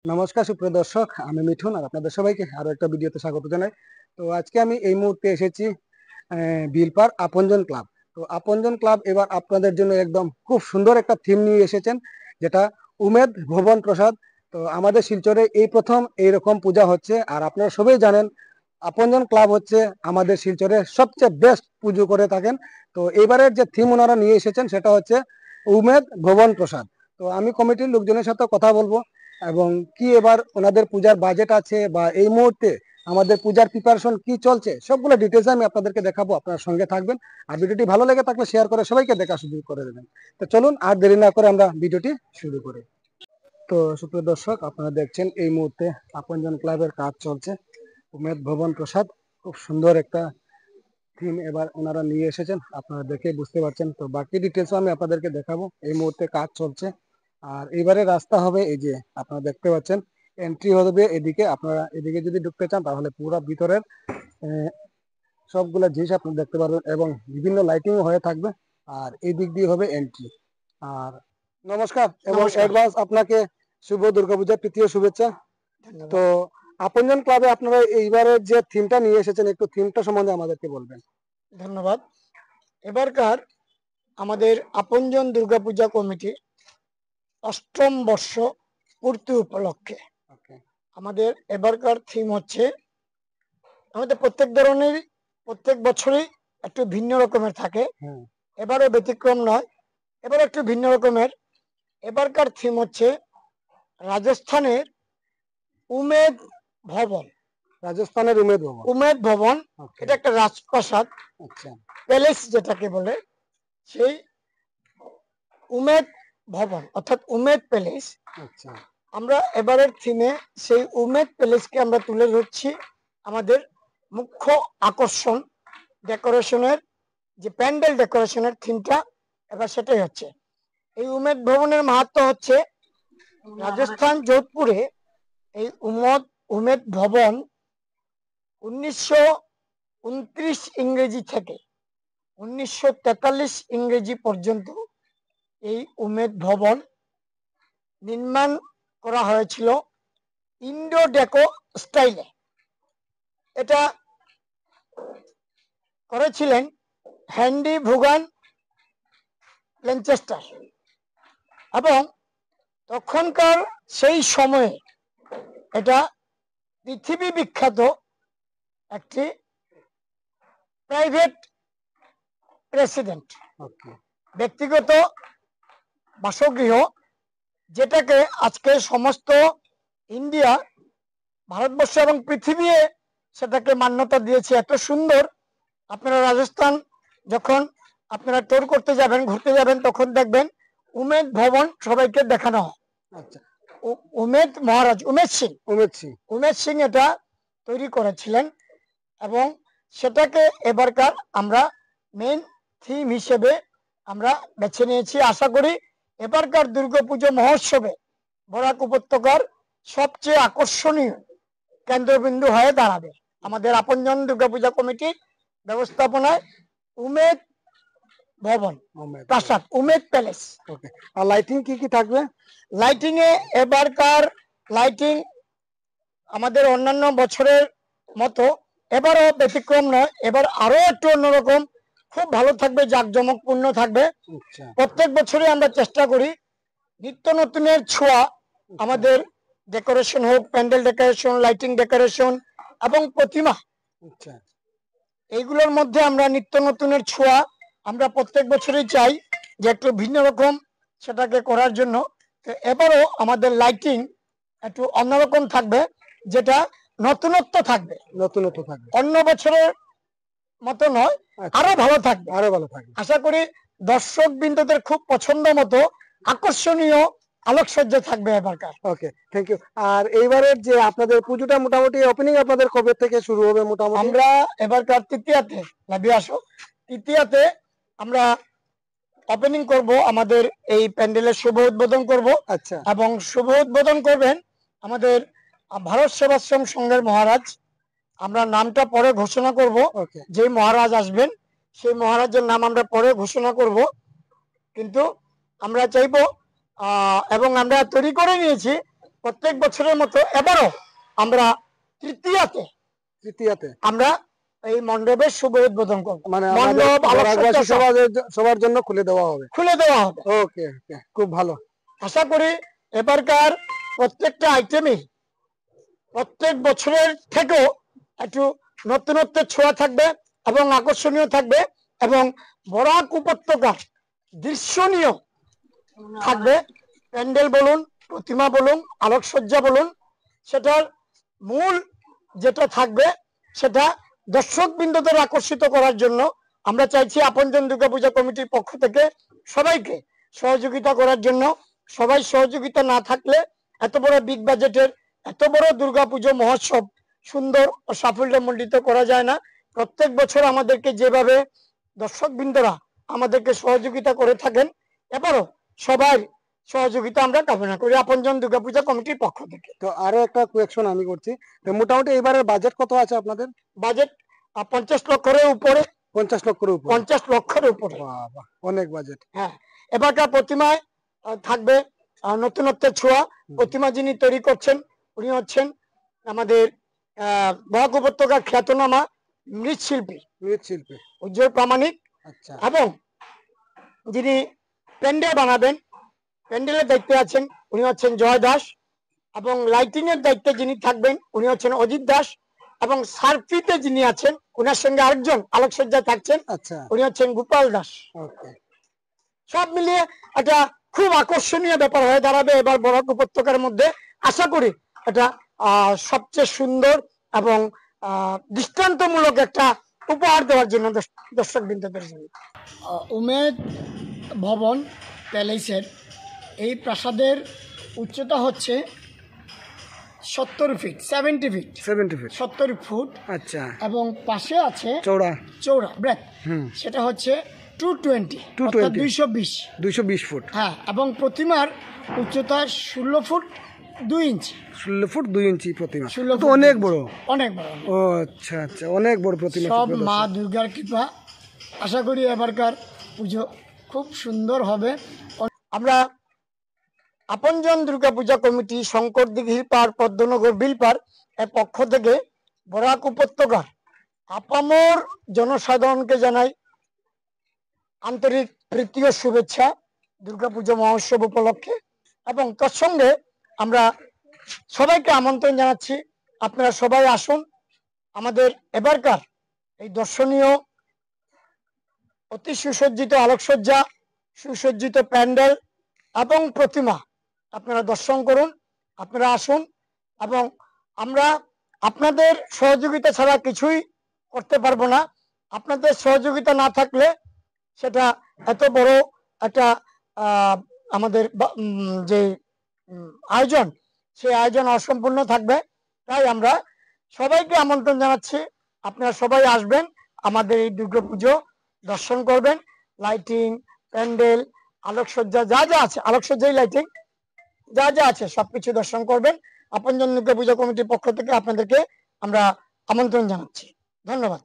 নমস্কার সুপ্রিয় দর্শক, আমি মিঠুন আর আপনাদের সবাইকে আরো একটা ভিডিওতে স্বাগত জানাই। তো আজকে আমি এই মুহূর্তে এসেছি বিলপার আপনজন ক্লাব। তো আপনজন ক্লাব এবার আপনাদের জন্য একদম খুব সুন্দর একটা থিম নিয়ে এসেছেন, যেটা উমেদ ভবন প্রসাদ। তো আমাদের শিলচরে এই প্রথম এইরকম পূজা হচ্ছে, আর আপনারা সবাই জানেন আপনজন ক্লাব হচ্ছে আমাদের শিলচরে সবচেয়ে বেস্ট পুজো করে থাকেন। তো এবারের যে থিম ওনারা নিয়ে এসেছেন সেটা হচ্ছে উমেদ ভবন প্রসাদ। তো আমি কমিটির লোকজনের সাথে কথা বলবো, এবং কি এবার ওনাদের পূজার বাজেট আছে বা এই মুহূর্তে আমাদের পূজার প্রিপারেশন কি চলছে সবগুলো ডিটেলস আমি আপনাদেরকে দেখাবো। আপনার সঙ্গে থাকবেন, আর ভিডিওটি ভালো লেগে থাকলে শেয়ার করে সবাইকে দেখা সুযোগ করে দেবেন। তো চলুন আর দেরি না করে আমরা ভিডিওটি শুরু করি। তো সুপ্রিয় দর্শক, আপনারা দেখছেন এই মুহূর্তে আপনজন ক্লাবের কাজ চলছে। উমেদ ভবন প্রসাদ, খুব সুন্দর একটা থিম এবার ওনারা নিয়ে এসেছেন, আপনারা দেখে বুঝতে পারছেন। তো বাকি ডিটেলসও আমি আপনাদেরকে দেখাবো। এই মুহূর্তে কাজ চলছে, আর এবারে রাস্তা হবে এই যে আপনারা দেখতে পাচ্ছেন, এন্ট্রি হবে এদিকে। আপনারা এদিকে যদি ঢুকতে চান তাহলে পুরো ভিতরের সবগুলা জিনিস আপনারা দেখতে পারবেন, এবং বিভিন্ন লাইটিং হয়ে থাকবে। আর এই দিক দিয়ে হবে এন্ট্রি। আর নমস্কার, এবং অ্যাডভান্স আপনাকে শুভ দুর্গাপূজার তৃতীয় শুভেচ্ছা। তো আপনজন ক্লাবে আপনারা এইবারে যে থিমটা নিয়ে এসেছেন, একটু থিমটা সম্বন্ধে আমাদেরকে বলবেন। ধন্যবাদ। এবারকার আমাদের আপনজন দুর্গাপূজা কমিটির অষ্টম বর্ষ পূর্তি উপলক্ষে আমাদের এবারকার থিম হচ্ছে, আমাদের প্রত্যেক বছরই একটু ভিন্ন রকমের থাকে, এবারও ব্যতিক্রম নয়, এবার একটু ভিন্ন রকমের। এবারকার থিম হচ্ছে রাজস্থানের উমেদ ভবন। রাজস্থানের উমেদ ভবন এটা একটা রাজপ্রাসাদ, প্যালেস যেটাকে বলে, সেই উমেদ ভবন অর্থাৎ উমেদ প্যালেস। আমরা এবারের থিমে সেই উমেদ প্যালেসকে আমরা তুলে ধরছি। আমাদের মুখ্য আকর্ষণ ডেকোরেশনের যে প্যান্ডেল ডেকোরেশনের থিমটা এবার সেটাই হচ্ছে। এই উমেদ ভবনের মাহাত্ম্য হচ্ছে, রাজস্থান যোধপুরে এই উমেদ ভবন 1929 ইংরেজি থেকে 1943 ইংরেজি পর্যন্ত এই উমেদ ভবন নির্মাণ করা হয়েছিল ইন্ডো ডেকো স্টাইলে। এটা করেছিলেন হ্যান্ডি ভুগান ল্যানচেস্টার, এবং তখনকার সেই সময়ে এটা পৃথিবী বিখ্যাত একটি প্রাইভেট রেসিডেন্ট, ব্যক্তিগত বাসগৃহ, যেটাকে আজকে সমস্ত ইন্ডিয়া, ভারতবর্ষ এবং পৃথিবী সেটাকে মান্যতা দিয়েছে। এত সুন্দর। আপনারা রাজস্থান যখন আপনারা ট্যুর করতে যাবেন, ঘুরতে যাবেন, তখন দেখবেন উমেদ ভবন সবাইকে দেখানো হয়। উমেদ মহারাজ উমেদ সিং এটা তৈরি করেছিলেন, এবং সেটাকে এবারকার আমরা মেইন থিম হিসেবে আমরা বেছে নিয়েছি। আশা করি এবারকার দুর্গাপুজো মহোৎসবে বরাক উপত্যকার সবচেয়ে আকর্ষণীয় কেন্দ্রবিন্দু হয়ে দাঁড়াবে। আমাদের আপনজন দুর্গাপূজা কমিটির ব্যবস্থাপনায় উমেদ ভবন প্রাসাদ, উমেদ প্যালেস। আর লাইটিং কি কি থাকবে? লাইটিং এ এবারকার লাইটিং আমাদের অন্যান্য বছরের মতো এবারও ব্যতিক্রম নয়, এবার আরো একটু অন্যরকম, খুব ভালো থাকবে, জাঁকজমকপূর্ণ থাকবে। প্রত্যেক বছরই আমরা চেষ্টা করি নিত্য নতুনের ছোঁয়া আমাদের ডেকোরেশন হোক, প্যান্ডেল ডেকোরেশন, লাইটিং ডেকোরেশন এবং প্রতিমা, এইগুলোর মধ্যে আমরা নিত্য নতুনের ছোঁয়া আমরা প্রত্যেক বছরই চাই যে একটু ভিন্ন রকম সেটাকে করার জন্য। এবারও আমাদের লাইটিং একটু অন্যরকম থাকবে, যেটা নতুনত্ব থাকবে, অন্য বছরের মতো নয়, আরো ভালো থাকবে। আশা করি দর্শক বিন্দুদের খুব পছন্দ মতো আকর্ষণীয় আলোকসজ্জা থাকবে এবারকার। ওকে, থ্যাংক ইউ। আর এইবারের যে আপনাদের পুজোটা মোটামুটি ওপেনিং আপনাদের কবে থেকে শুরু হবে? মোটামুটি আমরা এবারকার তৃতীয়াতে আমরা ওপেনিং করব, আমাদের এই প্যান্ডেলের শুভ উদ্বোধন করব। আচ্ছা। এবং শুভ উদ্বোধন করবেন আমাদের ভারত সেবাশ্রম সংঘের মহারাজ। আমরা নামটা পরে ঘোষণা করব, যে মহারাজ আসবেন সেই মহারাজের নাম আমরা পরে ঘোষণা করব। কিন্তু আমরা চাইবো, এবং আমরা তৈরি করে নিয়েছি প্রত্যেক বছরের মতো এবারও আমরা তৃতীয়াতে আমরা এই মণ্ডপের শুভ উদ্বোধন করব। মানে মণ্ডপ সবার জন্য খুলে দেওয়া হবে। ওকে ওকে, খুব ভালো। আশা করি এবারকার প্রত্যেকটা আইটেমই প্রত্যেক বছরের থেকেও একটু নতুনত্বের ছোঁয়া থাকবে এবং আকর্ষণীয় থাকবে এবং বরাক উপত্যকার দৃশ্যনীয় থাকবে। প্যান্ডেল বলুন, প্রতিমা বলুন, আলোকসজ্জা বলুন, সেটার মূল যেটা থাকবে সেটা দর্শক বিন্দুদের আকর্ষিত করার জন্য আমরা চাইছি আপনজন দুর্গাপূজা কমিটির পক্ষ থেকে সবাইকে সহযোগিতা করার জন্য। সবাই সহযোগিতা না থাকলে এত বড় বিগ বাজেটের এত বড় দুর্গাপুজো মহোৎসব সুন্দর ও সাফল্যমণ্ডিত করা যায় না। প্রত্যেক বছর আমাদেরকে যেভাবে দর্শক বৃন্দরা আমাদেরকে সহযোগিতা করে থাকেন, এবারও সবাই সহযোগিতা আমরা কামনা করি আপনজন দুর্গাপূজা কমিটির পক্ষ থেকে। তো আরো একটা কোয়েকশন আমি করছি, মোটামুটি এবারের বাজেট কত আছে আপনাদের? বাজেট 50 লক্ষের উপরে। 50 লক্ষের উপরে? 50 লক্ষের উপরে। বাহ, অনেক বাজেট। হ্যাঁ, এবারকার প্রতিমায় থাকবে নতুনত্বের ছোঁয়া। প্রতিমা যিনি তৈরি করছেন উনি হচ্ছেন আমাদের বরাক উপত্যকার খ্যাতনামা মৃৎশিল্পী উজ্জ্বল প্রামাণিক। আচ্ছা। এবং যিনি প্যান্ডেল বানাবেন, প্যান্ডেলের দায়িত্বে আছেন উনি হচ্ছেন জয় দাস, এবং লাইটিং এর দায়িত্বে যিনি থাকবেন উনি হচ্ছেন অজিত দাস, এবং সার্ফিতে যিনি আছেন ওনার সঙ্গে আরেকজন আলোকসজ্জা থাকছেন, উনি হচ্ছেন গোপাল দাস। সব মিলিয়ে একটা খুব আকর্ষণীয় ব্যাপার হয়ে দাঁড়াবে এবার বরাক উপত্যকার মধ্যে। আশা করি এটা সবচেয়ে সুন্দর এবং দৃষ্টান্তমূলক একটা উপহার দেওয়ার জন্য দর্শক বৃন্দদের জন্য। উমেদ ভবন প্যালেসের এই প্রাসাদের উচ্চতা হচ্ছে 70 ফিট। 70 ফুট। আচ্ছা। এবং পাশে আছে চৌড়া ব্রেথ, সেটা হচ্ছে 220 ফুট। হ্যাঁ, এবং প্রতিমার উচ্চতা 16 ফুট 2 ইঞ্চি। 16 ফুট 2 ইঞ্চি প্রতিমা, তো অনেক বড়। ও আচ্ছা আচ্ছা, অনেক বড় প্রতিমা। সব মা দুর্গার কৃপা। আশা করি এবারকার পুজো খুব সুন্দর হবে। আমরা আপনজন দুর্গাপূজা কমিটি শঙ্কর দিঘির পাড় পদ্মনগর বিলপাড় এর পক্ষ থেকে বরাক উপত্যকার আপামর জনসাধারণকে জানাই আন্তরিক প্রীতি ও শুভেচ্ছা দুর্গাপূজা মহোৎসব উপলক্ষে। এবং তার সঙ্গে আমরা সবাইকে আমন্ত্রণ জানাচ্ছি, আপনারা সবাই আসুন আমাদের এবারকার এই দর্শনীয় অতি সুসজ্জিত আলোকসজ্জা, সুসজ্জিত প্যান্ডেল এবং প্রতিমা আপনারা দর্শন করুন। আপনারা আসুন, এবং আমরা আপনাদের সহযোগিতা ছাড়া কিছুই করতে পারবো না। আপনাদের সহযোগিতা না থাকলে সেটা এত বড় একটা আমাদের যে আয়োজন, সেই আয়োজন অসম্পূর্ণ থাকবে। তাই আমরা সবাইকে আমন্ত্রণ জানাচ্ছি, আপনারা সবাই আসবেন, আমাদের এই দুর্গাপুজো দর্শন করবেন। লাইটিং, প্যান্ডেল, আলোকসজ্জা যা যা আছে, আলোকসজ্জাই লাইটিং যা যা আছে সবকিছু দর্শন করবেন। আপনজন দুর্গাপূজা কমিটির পক্ষ থেকে আপনাদেরকে আমরা আমন্ত্রণ জানাচ্ছি। ধন্যবাদ।